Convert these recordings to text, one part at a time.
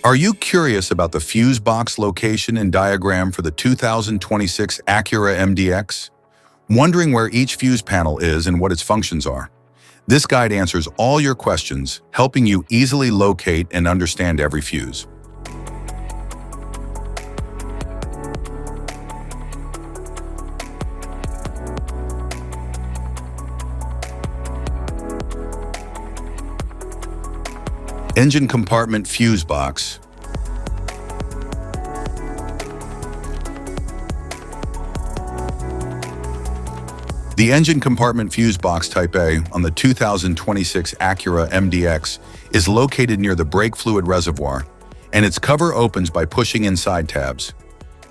Are you curious about the fuse box location and diagram for the 2026 Acura MDX? Wondering where each fuse panel is and what its functions are? This guide answers all your questions, helping you easily locate and understand every fuse. Engine compartment fuse box. The engine compartment fuse box Type A on the 2026 Acura MDX is located near the brake fluid reservoir, and its cover opens by pushing inside tabs.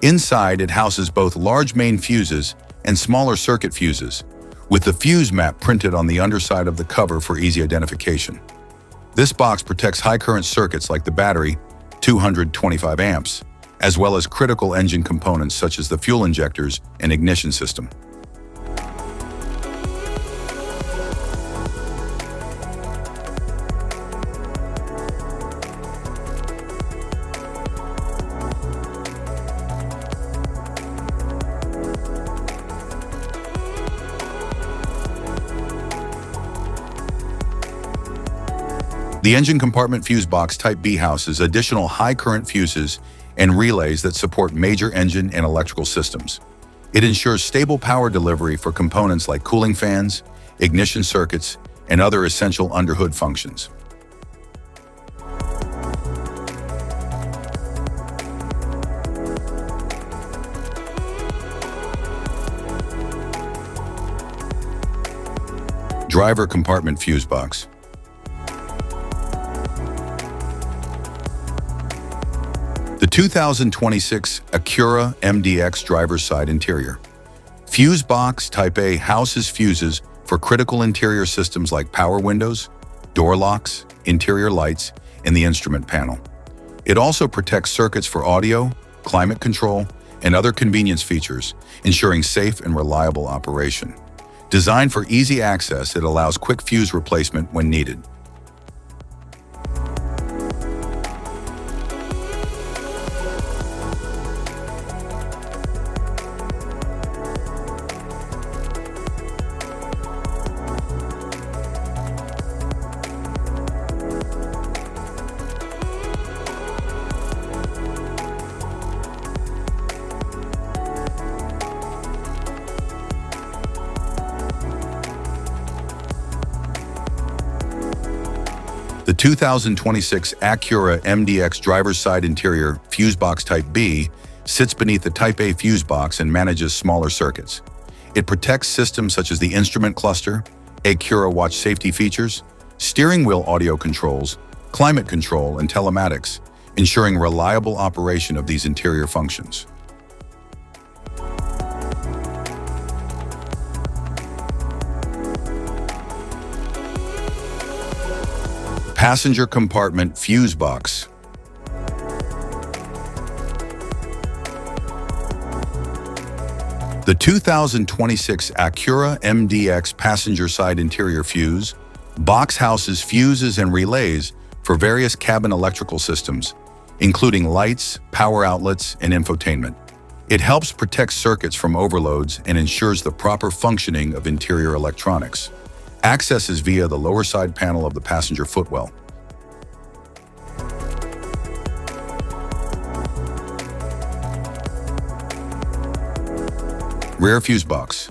Inside, it houses both large main fuses and smaller circuit fuses, with the fuse map printed on the underside of the cover for easy identification. This box protects high-current circuits like the battery, 225 amps, as well as critical engine components such as the fuel injectors and ignition system. The engine compartment fuse box Type B houses additional high-current fuses and relays that support major engine and electrical systems. It ensures stable power delivery for components like cooling fans, ignition circuits, and other essential under-hood functions. Driver compartment fuse box. The 2026 Acura MDX driver's side interior. Fuse box Type A houses fuses for critical interior systems like power windows, door locks, interior lights, and the instrument panel. It also protects circuits for audio, climate control, and other convenience features, ensuring safe and reliable operation. Designed for easy access, it allows quick fuse replacement when needed. The 2026 Acura MDX driver's side interior fuse box Type B sits beneath the Type A fuse box and manages smaller circuits. It protects systems such as the instrument cluster, Acura watch safety features, steering wheel audio controls, climate control, and telematics, ensuring reliable operation of these interior functions. Passenger compartment fuse box. The 2026 Acura MDX passenger side interior fuse box houses fuses and relays for various cabin electrical systems, including lights, power outlets, and infotainment. It helps protect circuits from overloads and ensures the proper functioning of interior electronics. Access is via the lower side panel of the passenger footwell. Rear fuse box.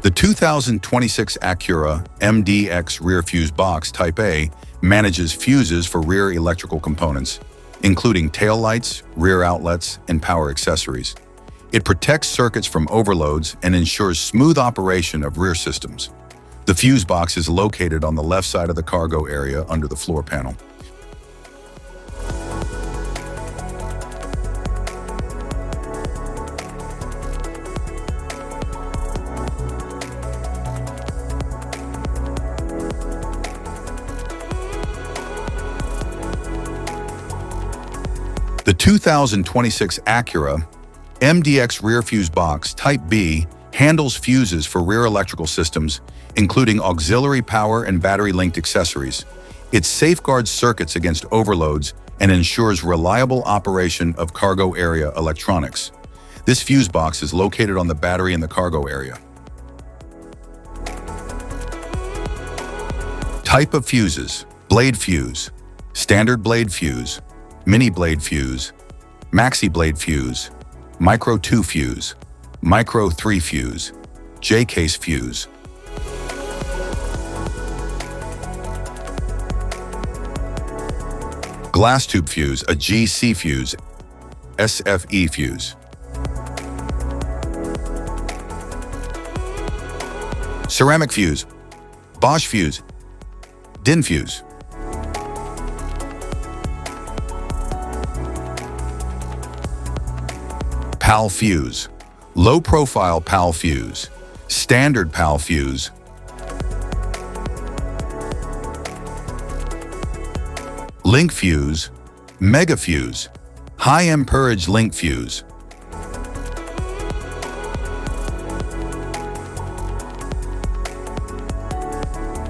The 2026 Acura MDX rear fuse box Type A manages fuses for rear electrical components, including tail lights, rear outlets, and power accessories. It protects circuits from overloads and ensures smooth operation of rear systems. The fuse box is located on the left side of the cargo area under the floor panel. The 2026 Acura MDX rear fuse box Type B handles fuses for rear electrical systems, including auxiliary power and battery-linked accessories. It safeguards circuits against overloads and ensures reliable operation of cargo area electronics. This fuse box is located on the battery in the cargo area. Type of fuses: blade fuse, standard blade fuse, mini blade fuse, maxi blade fuse, micro 2 fuse, micro 3 fuse, J-case fuse. Glass tube fuse, a GC fuse, SFE fuse. Ceramic fuse, Bosch fuse, DIN fuse. PAL fuse, low profile PAL fuse, standard PAL fuse. Link fuse, mega fuse, high amperage link fuse.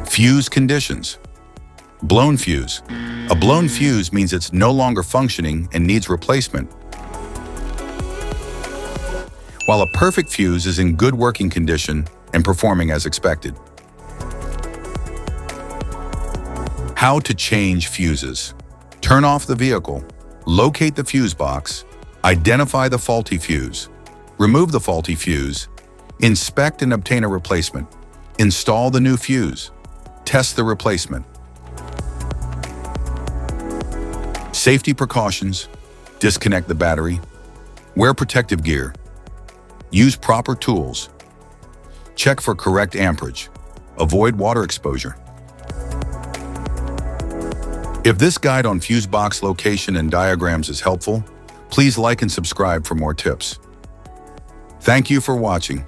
Fuse conditions. Blown fuse. A blown fuse means it's no longer functioning and needs replacement, while a perfect fuse is in good working condition and performing as expected. How to change fuses. Turn off the vehicle, locate the fuse box, identify the faulty fuse, remove the faulty fuse, inspect and obtain a replacement, install the new fuse, test the replacement. Safety precautions: disconnect the battery, wear protective gear, use proper tools, check for correct amperage, avoid water exposure. If this guide on fuse box location and diagrams is helpful, please like and subscribe for more tips. Thank you for watching.